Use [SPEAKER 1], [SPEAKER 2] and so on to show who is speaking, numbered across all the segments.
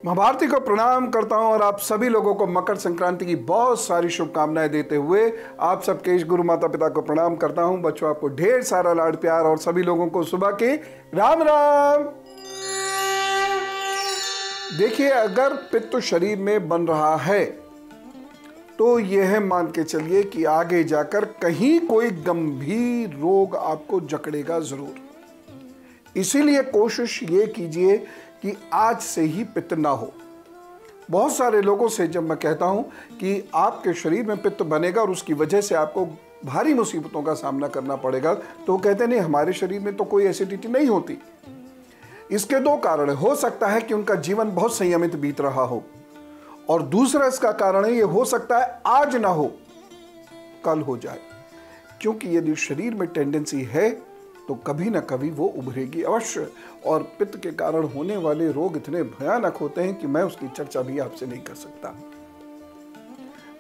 [SPEAKER 1] मां भारती को प्रणाम करता हूं और आप सभी लोगों को मकर संक्रांति की बहुत सारी शुभकामनाएं देते हुए आप सबके इस गुरु माता पिता को प्रणाम करता हूं। बच्चों, आपको ढेर सारा लाड प्यार और सभी लोगों को सुबह के राम राम। देखिए, अगर पित्त शरीर में बन रहा है तो यह मान के चलिए कि आगे जाकर कहीं कोई गंभीर रोग आपको जकड़ेगा जरूर। इसीलिए कोशिश ये कीजिए कि आज से ही पित्त ना हो। बहुत सारे लोगों से जब मैं कहता हूं कि आपके शरीर में पित्त बनेगा और उसकी वजह से आपको भारी मुसीबतों का सामना करना पड़ेगा, तो वो कहते नहीं, हमारे शरीर में तो कोई एसिडिटी नहीं होती। इसके दो कारण हो सकता है कि उनका जीवन बहुत संयमित बीत रहा हो, और दूसरा इसका कारण है, ये हो सकता है आज ना हो कल हो जाए, क्योंकि यदि शरीर में टेंडेंसी है तो कभी ना कभी वो उभरेगी अवश्य। और पित्त के कारण होने वाले रोग इतने भयानक होते हैं कि मैं उसकी चर्चा भी आपसे नहीं कर सकता।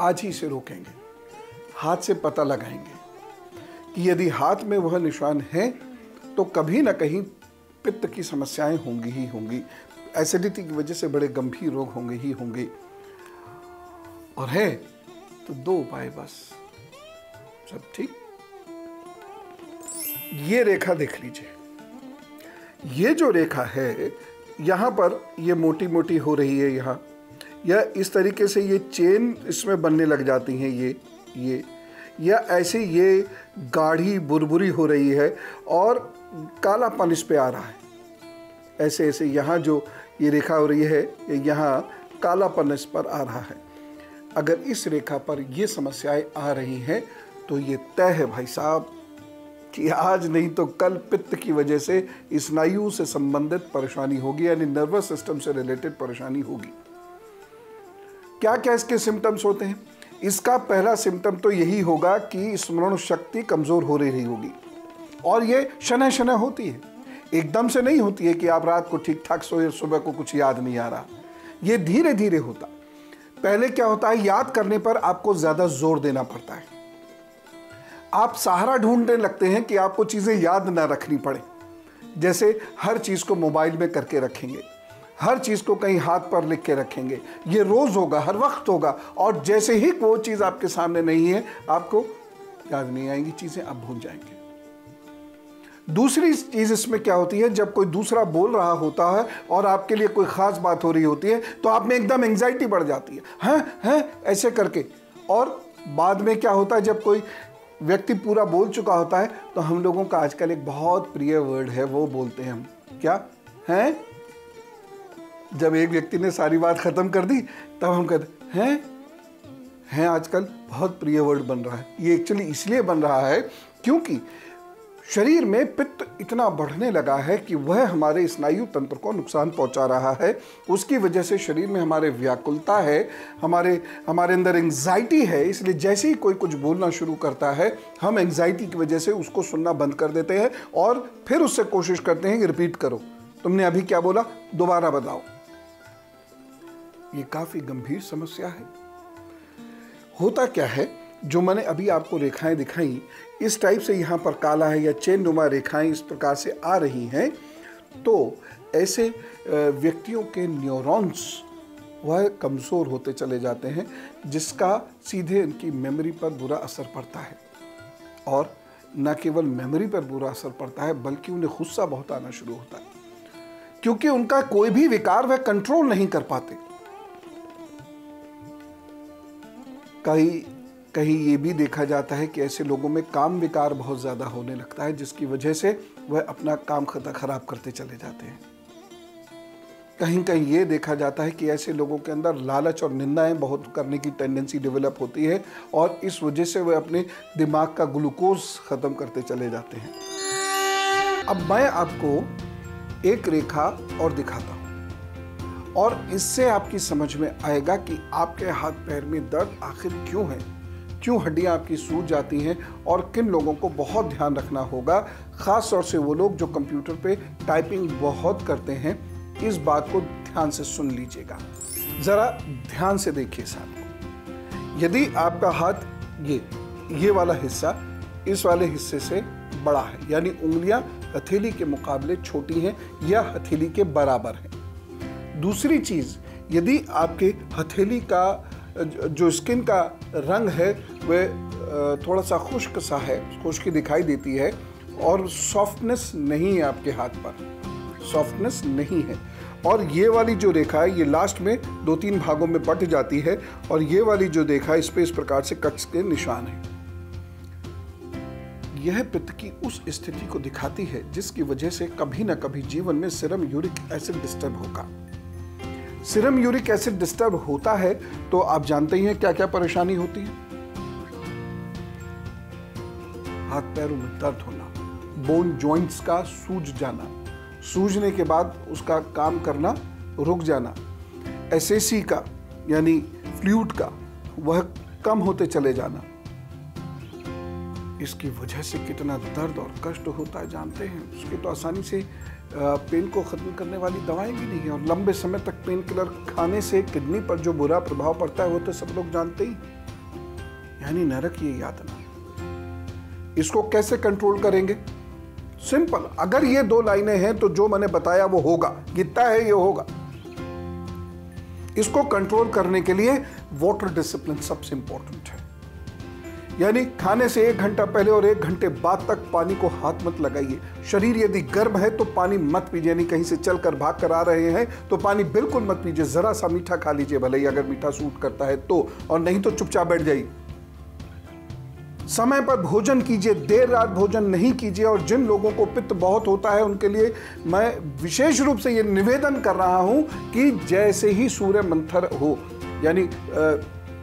[SPEAKER 1] आज ही इसे रोकेंगे, हाथ से पता लगाएंगे कि यदि हाथ में वह निशान है तो कभी ना कहीं पित्त की समस्याएं होंगी ही होंगी। एसिडिटी की वजह से बड़े गंभीर रोग होंगे ही होंगे। और है तो दो उपाय बस, सब ठीक। ये रेखा देख लीजिए, ये जो रेखा है यहां पर ये मोटी मोटी हो रही है यहाँ, या इस तरीके से ये चेन इसमें बनने लग जाती हैं ये या ऐसे ये गाढ़ी बुरबुरी हो रही है और कालापन इस पे आ रहा है। ऐसे ऐसे यहाँ जो ये रेखा हो रही है, यहाँ कालापन इस पर आ रहा है। अगर इस रेखा पर ये समस्याएं आ रही हैं तो ये तय है भाई साहब कि आज नहीं तो कल पित्त की वजह से स्नायु से संबंधित परेशानी होगी, यानी नर्वस सिस्टम से रिलेटेड परेशानी होगी। क्या क्या इसके सिम्टम्स होते हैं? इसका पहला सिम्टम तो यही होगा कि स्मरण शक्ति कमजोर हो रही होगी, और ये शनह शनह होती है, एकदम से नहीं होती है कि आप रात को ठीक ठाक सोए, सुबह को कुछ याद नहीं आ रहा। ये धीरे धीरे होता। पहले क्या होता है, याद करने पर आपको ज्यादा जोर देना पड़ता है। आप सहारा ढूंढने लगते हैं कि आपको चीजें याद ना रखनी पड़े। जैसे हर चीज को मोबाइल में करके रखेंगे, हर चीज को कहीं हाथ पर लिख के रखेंगे। ये रोज होगा, हर वक्त होगा, और जैसे ही वो चीज आपके सामने नहीं है आपको याद नहीं आएंगी चीजें, आप भूल जाएंगे। दूसरी चीज इसमें क्या होती है, जब कोई दूसरा बोल रहा होता है और आपके लिए कोई खास बात हो रही होती है तो आप में एकदम एंग्जाइटी बढ़ जाती है, हैं ऐसे करके। और बाद में क्या होता है, जब कोई व्यक्ति पूरा बोल चुका होता है तो हम लोगों का आजकल एक बहुत प्रिय वर्ड है, वो बोलते हैं हम, क्या हैं? जब एक व्यक्ति ने सारी बात खत्म कर दी तब हम कहते हैं। आजकल बहुत प्रिय वर्ड बन रहा है। ये एक्चुअली इसलिए बन रहा है क्योंकि शरीर में पित्त इतना बढ़ने लगा है कि वह हमारे स्नायु तंत्र को नुकसान पहुंचा रहा है। उसकी वजह से शरीर में हमारे व्याकुलता है, हमारे अंदर एंग्जाइटी है। इसलिए जैसे ही कोई कुछ बोलना शुरू करता है हम एंग्जाइटी की वजह से उसको सुनना बंद कर देते हैं और फिर उससे कोशिश करते हैं कि रिपीट करो, तुमने अभी क्या बोला, दोबारा बताओ। ये काफी गंभीर समस्या है। होता क्या है, जो मैंने अभी आपको रेखाएं दिखाई, इस टाइप से यहाँ पर काला है या चेन नुमा रेखाएं इस प्रकार से आ रही हैं, तो ऐसे व्यक्तियों के न्यूरॉन्स वह कमज़ोर होते चले जाते हैं, जिसका सीधे उनकी मेमोरी पर बुरा असर पड़ता है। और न केवल मेमोरी पर बुरा असर पड़ता है बल्कि उन्हें गुस्सा बहुत आना शुरू होता है, क्योंकि उनका कोई भी विकार वह कंट्रोल नहीं कर पाते। कहीं ये भी देखा जाता है कि ऐसे लोगों में काम विकार बहुत ज़्यादा होने लगता है, जिसकी वजह से वह अपना काम खराब करते चले जाते हैं। कहीं कहीं ये देखा जाता है कि ऐसे लोगों के अंदर लालच और निंदाएं बहुत करने की टेंडेंसी डेवलप होती है, और इस वजह से वह अपने दिमाग का ग्लूकोज ख़त्म करते चले जाते हैं। अब मैं आपको एक रेखा और दिखाता हूँ, और इससे आपकी समझ में आएगा कि आपके हाथ पैर में दर्द आखिर क्यों है, क्यों हड्डियां आपकी सूज जाती हैं, और किन लोगों को बहुत ध्यान रखना होगा। ख़ास तौर से वो लोग जो कंप्यूटर पे टाइपिंग बहुत करते हैं, इस बात को ध्यान से सुन लीजिएगा, ज़रा ध्यान से देखिए साहब। यदि आपका हाथ ये वाला हिस्सा इस वाले हिस्से से बड़ा है, यानी उंगलियां हथेली के मुकाबले छोटी हैं या हथेली के बराबर हैं। दूसरी चीज़, यदि आपके हथेली का जो स्किन का रंग है वह थोड़ा सा खुश्क सा है, खुश्की दिखाई देती है और सॉफ्टनेस नहीं है, आपके हाथ पर सॉफ्टनेस नहीं है, और ये वाली जो रेखा है ये लास्ट में 2-3 भागों में बट जाती है, और ये वाली जो रेखा इस पे इस प्रकार से कट्स के निशान है। यह पित्त की उस स्थिति को दिखाती है जिसकी वजह से कभी ना कभी जीवन में सीरम यूरिक एसिड डिस्टर्ब होगा। सीरम यूरिक एसिड डिस्टर्ब होता है तो आप जानते ही हैं क्या क्या परेशानी होती है। हाथ पैरों में दर्द होना, बोन जॉइंट्स का सूज जाना, सूजने के बाद उसका काम करना रुक जाना, एसएसी का यानी फ्लूइड का वह कम होते चले जाना। इसकी वजह से कितना दर्द और कष्ट होता है जानते हैं। उसके तो आसानी से पेन को ख़त्म करने वाली दवाएं भी नहीं है, और लंबे समय तक पेन किलर खाने से किडनी पर जो बुरा प्रभाव पड़ता है वो तो सब लोग जानते ही, यानी नरक ये यातना। इसको कैसे कंट्रोल करेंगे? सिंपल, अगर ये 2 लाइनें हैं तो जो मैंने बताया वो होगा, गीता है ये होगा। इसको कंट्रोल करने के लिए वाटर डिसिप्लिन सबसे इंपॉर्टेंट है, यानी खाने से 1 घंटा पहले और 1 घंटे बाद तक पानी को हाथ मत लगाइए। शरीर यदि गर्म है तो पानी मत पीजिए, यानी कहीं से चलकर भाग कर आ रहे हैं तो पानी बिल्कुल मत पीजिए। जरा सा मीठा खा लीजिए, भले ही अगर मीठा सूट करता है तो, और नहीं तो चुपचाप बैठ जाइए। समय पर भोजन कीजिए, देर रात भोजन नहीं कीजिए। और जिन लोगों को पित्त बहुत होता है उनके लिए मैं विशेष रूप से ये निवेदन कर रहा हूं कि जैसे ही सूर्य मंथर हो, यानी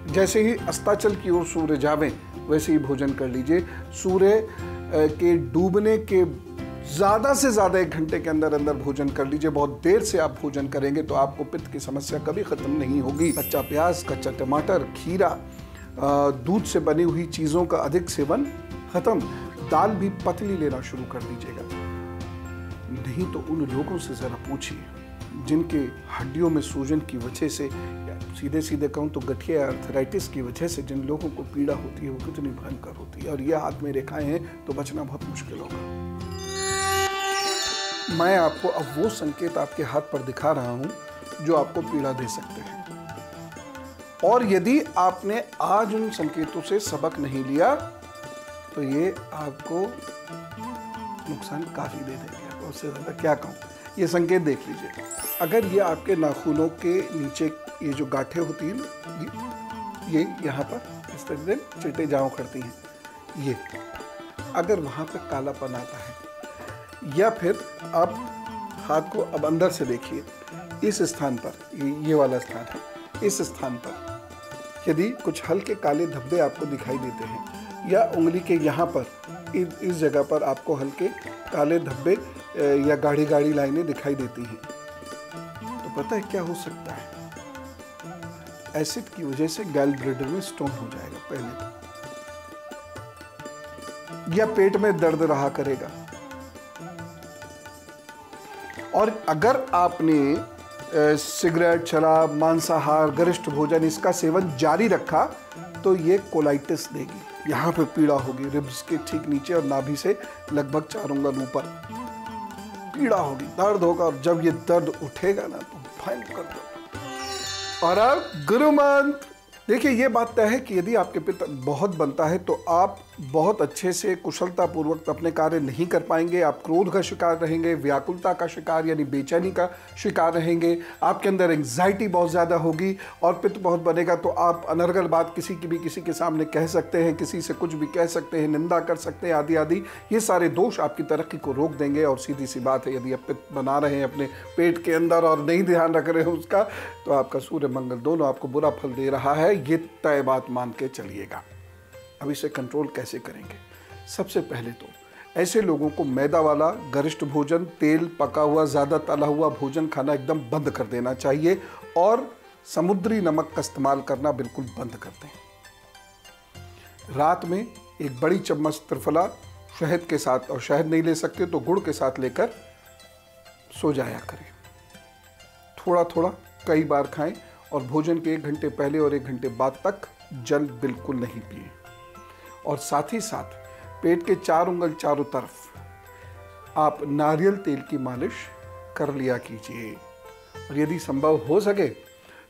[SPEAKER 1] जैसे ही अस्ताचल की ओर सूर्य जावे वैसे ही भोजन कर लीजिए। सूर्य के डूबने के ज़्यादा से ज़्यादा 1 घंटे के अंदर अंदर भोजन कर लीजिए। बहुत देर से आप भोजन करेंगे तो आपको पित्त की समस्या कभी ख़त्म नहीं होगी। कच्चा प्याज, कच्चा टमाटर, खीरा, दूध से बनी हुई चीज़ों का अधिक सेवन ख़त्म। दाल भी पतली लेना शुरू कर दीजिएगा। नहीं तो उन लोगों से ज़रा पूछिए जिनके हड्डियों में सूजन की वजह से, सीधे सीधे कहूँ तो गठिया आर्थराइटिस की वजह से जिन लोगों को पीड़ा होती है वो कितनी भयंकर होती है, और ये हाथ में रेखाएं हैं तो बचना बहुत मुश्किल होगा। मैं आपको अब वो संकेत आपके हाथ पर दिखा रहा हूँ जो आपको पीड़ा दे सकते हैं, और यदि आपने आज उन संकेतों से सबक नहीं लिया तो ये आपको नुकसान काफ़ी दे देंगे। उससे ज़्यादा क्या कहूँ, ये संकेत देख लीजिए। अगर ये आपके नाखूनों के नीचे ये जो गांठें होती हैं ना, ये यहाँ पर इस तरह से चिटे जाँव करती हैं, ये अगर वहाँ पे कालापन आता है, या फिर आप हाथ को अब अंदर से देखिए, इस स्थान पर, ये वाला स्थान है, इस स्थान पर यदि कुछ हल्के काले धब्बे आपको दिखाई देते हैं, या उंगली के यहाँ पर इस जगह पर आपको हल्के काले धब्बे या गाढ़ी गाढ़ी लाइनें दिखाई देती हैं, तो पता है क्या हो सकता है? एसिड की वजह से गैलब्लैडर में स्टोन हो जाएगा पहले तो, या पेट में दर्द रहा करेगा। और अगर आपने सिगरेट, शराब, मांसाहार, गरिष्ठ भोजन इसका सेवन जारी रखा तो ये कोलाइटिस देगी। यहाँ पे पीड़ा होगी, रिब्स के ठीक नीचे और नाभि से लगभग 4 उंगल ऊपर पीड़ा होगी, दर्द होगा, और जब ये दर्द उठेगा ना तो भयंकर दर्द। और अब गुरु मंत्र देखिए, ये बात तय है कि यदि आपके पित्त बहुत बनता है तो आप बहुत अच्छे से कुशलतापूर्वक अपने कार्य नहीं कर पाएंगे। आप क्रोध का शिकार रहेंगे, व्याकुलता का शिकार यानी बेचैनी का शिकार रहेंगे, आपके अंदर एंग्जाइटी बहुत ज़्यादा होगी, और पित्त बहुत बनेगा तो आप अनर्गल बात किसी के सामने कह सकते हैं, किसी से कुछ भी कह सकते हैं, निंदा कर सकते हैं, आदि आदि। ये सारे दोष आपकी तरक्की को रोक देंगे। और सीधी सी बात है, यदि आप पित्त बना रहे हैं अपने पेट के अंदर और नहीं ध्यान रख रहे हैं उसका, तो आपका सूर्य मंगल दोनों आपको बुरा फल दे रहा है, ये तय बात मान के चलिएगा। अब इसे कंट्रोल कैसे करेंगे? सबसे पहले तो ऐसे लोगों को मैदा वाला, गरिष्ठ भोजन, तेल, पका हुआ, ज़्यादा तला हुआ भोजन खाना एकदम बंद कर देना चाहिए, और समुद्री नमक का इस्तेमाल करना बिल्कुल बंद कर दें। रात में 1 बड़ी चम्मच त्रिफला शहद के साथ, और शहद नहीं ले सकते तो गुड़ के साथ लेकर सो जाया करें। थोड़ा थोड़ा कई बार खाएं, और भोजन के 1 घंटे पहले और 1 घंटे बाद तक जल बिल्कुल नहीं पिए। और साथ ही साथ पेट के 4 उंगल चारों तरफ आप नारियल तेल की मालिश कर लिया कीजिए। और यदि संभव हो सके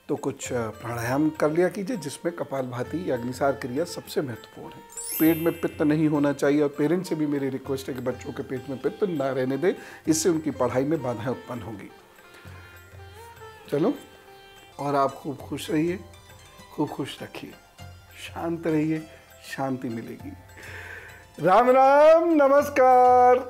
[SPEAKER 1] तो कुछ प्राणायाम कर लिया कीजिए, जिसमें कपालभाति या अग्निसार क्रिया सबसे महत्वपूर्ण है। पेट में पित्त नहीं होना चाहिए, और पेरेंट्स से भी मेरी रिक्वेस्ट है कि बच्चों के पेट में पित्त ना रहने दें, इससे उनकी पढ़ाई में बाधाएं उत्पन्न होंगी। चलो, और आप खूब खुश रहिए, खूब खुश रखिए, शांत रहिए, शांति मिलेगी। राम राम, नमस्कार।